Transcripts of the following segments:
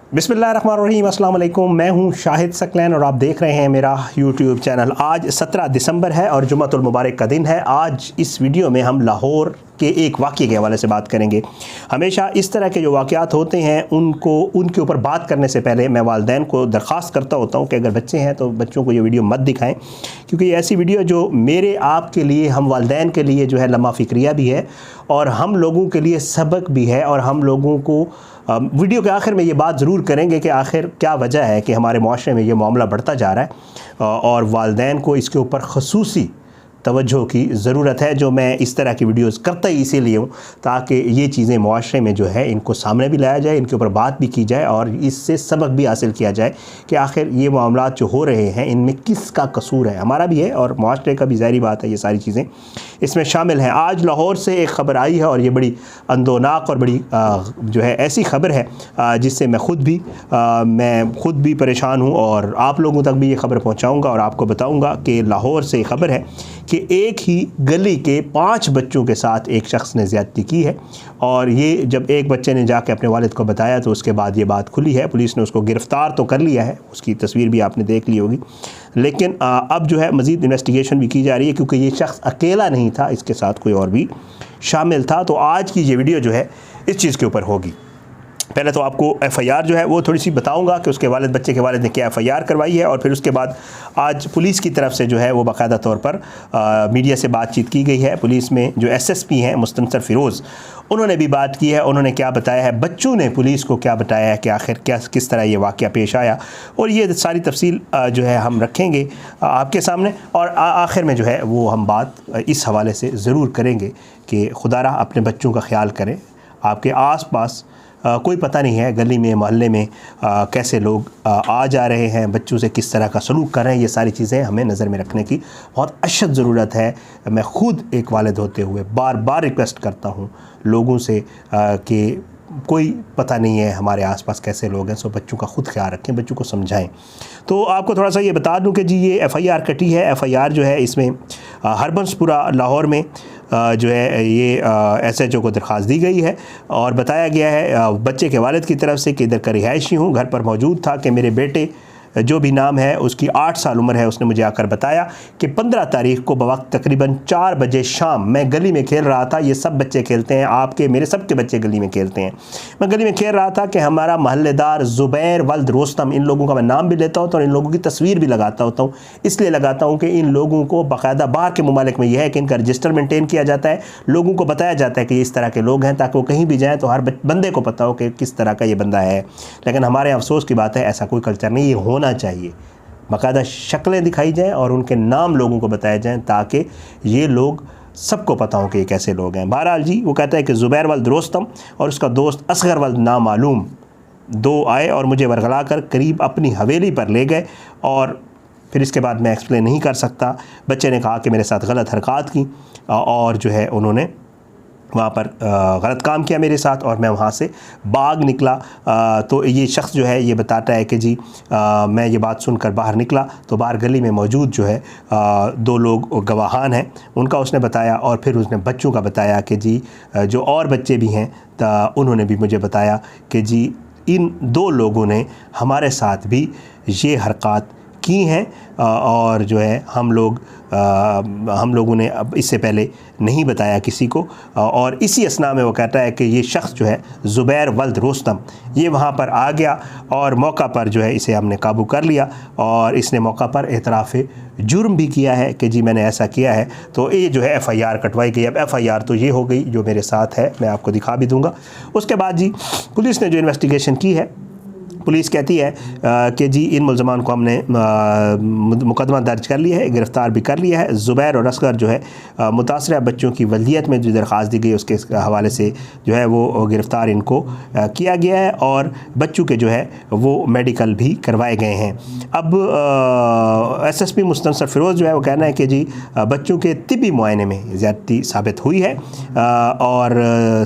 बिस्मिल्लाहिर्रहमानिर्रहीम, अस्सलाम वालेकुम। मैं हूं शाहिद सकलैन और आप देख रहे हैं मेरा यूट्यूब चैनल। आज 17 दिसंबर है और जुम्मतुल मुबारक का दिन है। आज इस वीडियो में हम लाहौर के एक वाक़ये के हवाले से बात करेंगे। हमेशा इस तरह के जो वाक़यात होते हैं उनके ऊपर बात करने से पहले मैं वालिदैन को दरख्वास्त करता होता हूं कि अगर बच्चे हैं तो बच्चों को ये वीडियो मत दिखाएं, क्योंकि ये ऐसी वीडियो जो मेरे आपके लिए, हम वालिदैन के लिए जो है लम्हा फ़िक्रिया भी है और हम लोगों के लिए सबक भी है। और हम लोगों को वीडियो के आखिर में ये बात ज़रूर करेंगे कि आखिर क्या वजह है कि हमारे माशरे में ये मामला बढ़ता जा रहा है और वालिदैन को इसके ऊपर ख़ुसूसी तवज्जो की ज़रूरत है। जो मैं इस तरह की वीडियोस करता ही इसीलिए हूँ ताकि ये चीज़ें माशरे में जो है इनको सामने भी लाया जाए, इनके ऊपर बात भी की जाए और इससे सबक भी हासिल किया जाए कि आखिर ये मामलात जो हो रहे हैं इनमें किसका कसूर है। हमारा भी है और माशरे का भी, ज़ाहिर बात है, ये सारी चीज़ें इसमें शामिल हैं। आज लाहौर से एक ख़बर आई है और ये बड़ी अंदोनाक और बड़ी जो है ऐसी ख़बर है जिससे मैं ख़ुद भी परेशान हूँ और आप लोगों तक भी ये ख़बर पहुँचाऊँगा और आपको बताऊँगा कि लाहौर से ख़बर है कि एक ही गली के 5 बच्चों के साथ एक शख्स ने ज़्यादती की है। और ये जब एक बच्चे ने जाके अपने वालिद को बताया तो उसके बाद ये बात खुली है। पुलिस ने उसको गिरफ़्तार तो कर लिया है, उसकी तस्वीर भी आपने देख ली होगी, लेकिन अब जो है मज़ीद इन्वेस्टिगेशन भी की जा रही है क्योंकि ये शख्स अकेला नहीं था, इसके साथ कोई और भी शामिल था। तो आज की ये वीडियो जो है इस चीज़ के ऊपर होगी। पहले तो आपको एफ़आईआर जो है वो थोड़ी सी बताऊंगा कि उसके बच्चे के वालिद ने क्या एफ़आईआर करवाई है और फिर उसके बाद आज पुलिस की तरफ से जो है वो बाकायदा तौर पर मीडिया से बातचीत की गई है। पुलिस में जो एसएसपी हैं मुस्तनसर फ़िरोज़, उन्होंने भी बात की है। उन्होंने क्या बताया है, बच्चों ने पुलिस को क्या बताया है कि आखिर किस तरह ये वाक़या पेश आया, और ये सारी तफसील जो है हम रखेंगे आपके सामने। और आखिर में जो है वो हम बात इस हवाले से ज़रूर करेंगे कि खुदारा अपने बच्चों का ख्याल करें। आपके आस पास कोई पता नहीं है, गली में, मोहल्ले में कैसे लोग आ जा रहे हैं, बच्चों से किस तरह का सलूक कर रहे हैं, ये सारी चीज़ें हमें नज़र में रखने की बहुत अशद ज़रूरत है। मैं ख़ुद एक वालिद होते हुए बार बार रिक्वेस्ट करता हूँ लोगों से कि कोई पता नहीं है हमारे आसपास कैसे लोग हैं, सो बच्चों का ख़ुद ख्याल रखें, बच्चों को समझाएं। तो आपको थोड़ा सा ये बता दूं कि जी ये एफ़आईआर कटी है। एफ़आईआर जो है इसमें हरबंसपुरा लाहौर में जो है ये एसएचओ को दरख्वास्त दी गई है और बताया गया है बच्चे के वालिद की तरफ से कि इधर का रिहायशी हूँ, घर पर मौजूद था कि मेरे बेटे जो भी नाम है उसकी 8 साल उम्र है, उसने मुझे आकर बताया कि 15 तारीख को बवक्त तकरीबन 4 बजे शाम मैं गली में खेल रहा था। ये सब बच्चे खेलते हैं, आपके मेरे सब के बच्चे गली में खेलते हैं। मैं गली में खेल रहा था कि हमारा महल्लेदार ज़ुबैर वल्द रोस्तम, इन लोगों का मैं नाम भी लेता हूँ और इन लोगों की तस्वीर भी लगाता होता हूँ, इसलिए लगाता हूँ कि इन लोगों को बाकायदा बाहर के ममालिक में यह है कि इनका रजिस्टर मेंटेन किया जाता है, लोगों को बताया जाता है कि इस तरह के लोग हैं ताकि वो कहीं भी जाएँ तो हर बंदे को पता हो कि किस तरह का ये बंदा है। लेकिन हमारे अफसोस की बात है ऐसा कोई कल्चर नहीं, ये होना चाहिए। बाकायदा शक्लें दिखाई जाएं और उनके नाम लोगों को बताए जाएं ताकि ये लोग सबको पता हो कि ये कैसे लोग हैं। बहरहाल जी वो कहता है कि ज़ुबैर वल्द रोस्तम और उसका दोस्त असगर वल्द नामालूम 2 आए और मुझे वरगला कर करीब अपनी हवेली पर ले गए और फिर इसके बाद मैं एक्सप्लेन नहीं कर सकता। बच्चे ने कहा कि मेरे साथ गलत हरकत की और जो है उन्होंने वहाँ पर गलत काम किया मेरे साथ और मैं वहाँ से भाग निकला। तो ये शख्स जो है ये बताता है कि जी मैं ये बात सुनकर बाहर निकला तो बाहर गली में मौजूद जो है 2 लोग गवाहान हैं, उनका उसने बताया और फिर उसने बच्चों का बताया कि जी जो और बच्चे भी हैं उन्होंने भी मुझे बताया कि जी इन 2 लोगों ने हमारे साथ भी ये हरकत की हैं और जो है हम लोगों ने अब इससे पहले नहीं बताया किसी को। और इसी असना में वो कहता है कि ये शख्स जो है ज़ुबैर वल्द रोस्तम ये वहाँ पर आ गया और मौका पर जो है इसे हमने काबू कर लिया और इसने मौका पर एतराफ़ जुर्म भी किया है कि जी मैंने ऐसा किया है। तो ये जो है एफ़आईआर कटवाई गई। अब एफ़आईआर तो ये हो गई जो मेरे साथ है, मैं आपको दिखा भी दूँगा। उसके बाद जी पुलिस ने जो इन्वेस्टिगेशन की है, पुलिस कहती है कि जी इन मुल्ज़मान को हमने मुकदमा दर्ज कर लिया है, गिरफ़्तार भी कर लिया है। ज़ुबैर और असगर जो है मुतासरा बच्चों की वल्दियत में जो दरख्वास्त दी गई उसके हवाले से जो है वो गिरफ़्तार इनको किया गया है और बच्चों के जो है वो मेडिकल भी करवाए गए हैं। अब एसएसपी मुस्तनसर फ़िरोज़ जो है वो कहना है कि जी बच्चों के तिब्बी मुआयने में ज़्यादती साबित हुई है और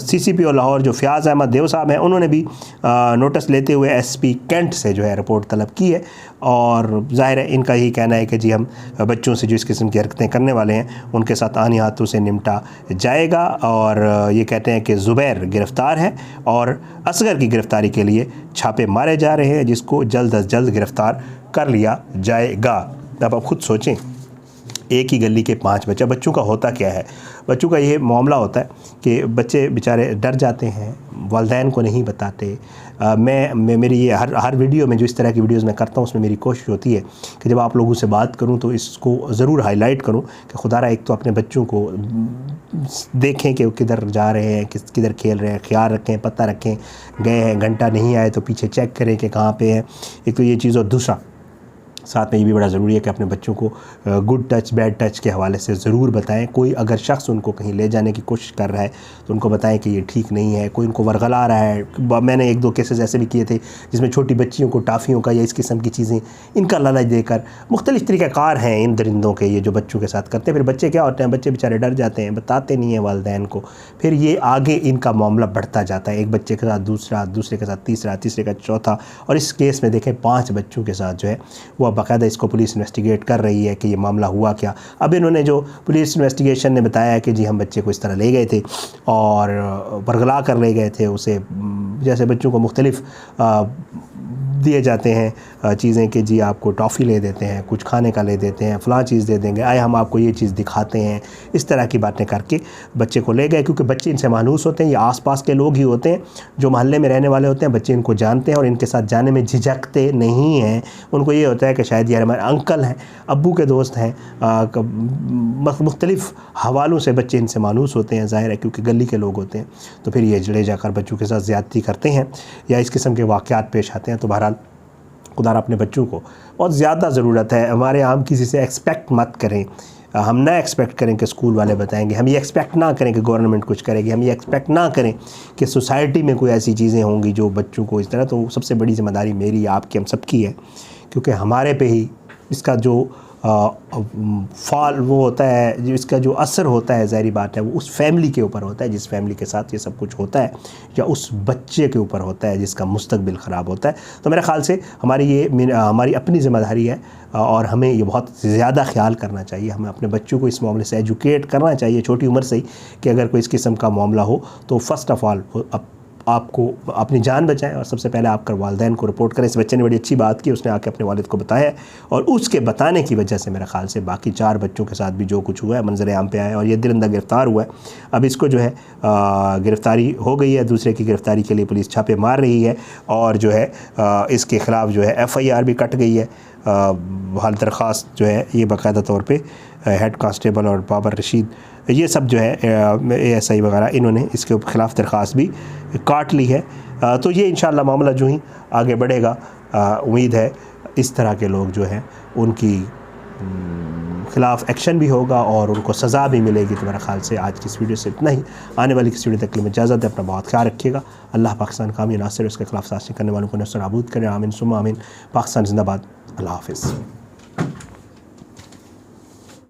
CCPO लाहौर जो फ़याज़ अहमद देव साहब हैं उन्होंने भी नोटिस लेते हुए SP यूनिवर्सिटी कैंट से जो है रिपोर्ट तलब की है, और ज़ाहिर है इनका यही कहना है कि जी हम बच्चों से जो इस किस्म की हरकतें करने वाले हैं उनके साथ आनी हाथों से निपटा जाएगा। और ये कहते हैं कि ज़ुबैर गिरफ़्तार है और असगर की गिरफ़्तारी के लिए छापे मारे जा रहे हैं, जिसको जल्द अज जल्द गिरफ़्तार कर लिया जाएगा। अब आप ख़ुद सोचें, एक ही गली के 5 बच्चे, बच्चों का होता क्या है, बच्चों का ये मामला होता है कि बच्चे बेचारे डर जाते हैं, वालिदैन को नहीं बताते। मैं मेरी ये हर वीडियो में जो इस तरह की वीडियोज़ मैं करता हूँ उसमें मेरी कोशिश होती है कि जब आप लोगों से बात करूँ तो इसको ज़रूर हाईलाइट करूँ कि खुदारा एक तो अपने बच्चों को देखें कि वो किधर जा रहे हैं, किधर खेल रहे हैं, ख्याल रखें, पता रखें, गए हैं घंटा नहीं आए तो पीछे चेक करें कि कहाँ पे हैं। एक तो ये चीज़, और दूसरा साथ में ये भी बड़ा ज़रूरी है कि अपने बच्चों को गुड टच बैड टच के हवाले से ज़रूर बताएं। कोई अगर शख्स उनको कहीं ले जाने की कोशिश कर रहा है तो उनको बताएं कि ये ठीक नहीं है। कोई उनको वरगला रहा है, मैंने 1-2 केसेस ऐसे भी किए थे जिसमें छोटी बच्चियों को टाफ़ियों का या इस किस्म की चीज़ें इनका लालच देकर, मुख्तलिफ़ तरीक़ाकार हैं इन दरिंदों के ये जो बच्चों के साथ करते हैं। फिर बच्चे क्या होते हैं, बच्चे बेचारे डर जाते हैं, बताते नहीं हैं वालिदैन को, फिर ये आगे इनका मामला बढ़ता जाता है। एक बच्चे के साथ दूसरा, दूसरे के साथ तीसरा, तीसरे का चौथा, और इस केस में देखें 5 बच्चों के साथ जो है वो बाकायदा इसको पुलिस इन्वेस्टिगेट कर रही है कि ये मामला हुआ क्या। अब इन्होंने जो पुलिस इन्वेस्टिगेशन ने बताया है कि जी हम बच्चे को इस तरह ले गए थे और बरगला कर ले गए थे उसे, जैसे बच्चों को मुख्तलिफ़ दिए जाते हैं चीज़ें कि जी आपको टॉफ़ी ले देते हैं, कुछ खाने का ले देते हैं, फ़लाँ चीज़ दे देंगे, आए हम आपको ये चीज़ दिखाते हैं, इस तरह की बातें करके बच्चे को ले गए। क्योंकि बच्चे इनसे मानूस होते हैं, ये आसपास के लोग ही होते हैं जो मोहल्ले में रहने वाले होते हैं, बच्चे इनको जानते हैं और इनके साथ जाने में झिझकते नहीं हैं। उनको ये होता है कि शायद ये हमारे अंकल हैं, अब्बू के दोस्त हैं, मुख्तलिफ़ हवालों से बच्चे इनसे मानूस होते हैं, ज़ाहिर है क्योंकि गली के लोग होते हैं। तो फिर ये ले जाकर बच्चों के साथ ज़्यादती करते हैं या इस किस्म के वाक़यात पेश आते हैं। तो बहरहाल खुदा अपने बच्चों को बहुत ज़्यादा ज़रूरत है। हमारे आम किसी से एक्सपेक्ट मत करें, हम ना एक्सपेक्ट करें कि स्कूल वाले बताएंगे, हम ये एक्सपेक्ट ना करें कि गवर्नमेंट कुछ करेगी, हम ये एक्सपेक्ट ना करें कि सोसाइटी में कोई ऐसी चीज़ें होंगी जो बच्चों को इस तरह। तो सबसे बड़ी ज़िम्मेदारी मेरी, आपकी, हम सबकी है, क्योंकि हमारे पे ही इसका जो फॉल वो होता है, जो इसका जो असर होता है, ज़ाहिर बात है वो उस फैमिली के ऊपर होता है जिस फैमिली के साथ ये सब कुछ होता है, या उस बच्चे के ऊपर होता है जिसका मुस्तकबिल ख़राब होता है। तो मेरे ख़्याल से हमारी अपनी ज़िम्मेदारी है और हमें ये बहुत ज़्यादा ख्याल करना चाहिए। हमें अपने बच्चों को इस मामले से एजुकेट करना चाहिए छोटी उम्र से ही कि अगर कोई इस किस्म का मामला हो तो फ़र्स्ट ऑफ़ ऑल आपको अपनी जान बचाएं और सबसे पहले आप वालिदैन को रिपोर्ट करें। इस बच्चे ने बड़ी अच्छी बात की, उसने आके अपने वालिद को बताया और उसके बताने की वजह से मेरे ख़्याल से बाकी 4 बच्चों के साथ भी जो कुछ हुआ है मंजर आम पे आया और ये दरिंदा गिरफ़्तार हुआ है। अब इसको जो है गिरफ़्तारी हो गई है, दूसरे की गिरफ़्तारी के लिए पुलिस छापे मार रही है और जो है इसके ख़िलाफ़ जो है FIR भी कट गई है। हाल दरख्वास्त जो है ये बाकायदा तौर पे हेड कांस्टेबल और बाबर रशीद, ये सब जो है ASI वगैरह, इन्होंने इसके ख़िलाफ़ दरख्वास्त भी काट ली है। तो ये इंशाअल्लाह मामला जो ही आगे बढ़ेगा, उम्मीद है इस तरह के लोग जो हैं उनकी ख़िलाफ़ एक्शन भी होगा और उनको सज़ा भी मिलेगी। तो मेरा ख़्याल से आज की इस वीडियो से इतना ही। आने वाली किसी वीडियो तक के लिए इजाज़त है, अपना बहुत ख्याल रखिएगा। अल्लाह पाकिस्तान कामी नासिर, उसके ख़िलाफ़ साजिश करने वालों को नस्र नाबूद करें। आमीन सुम्मा आमीन। पाकिस्तान जिंदाबाद। अल्लाह हाफ़िज़।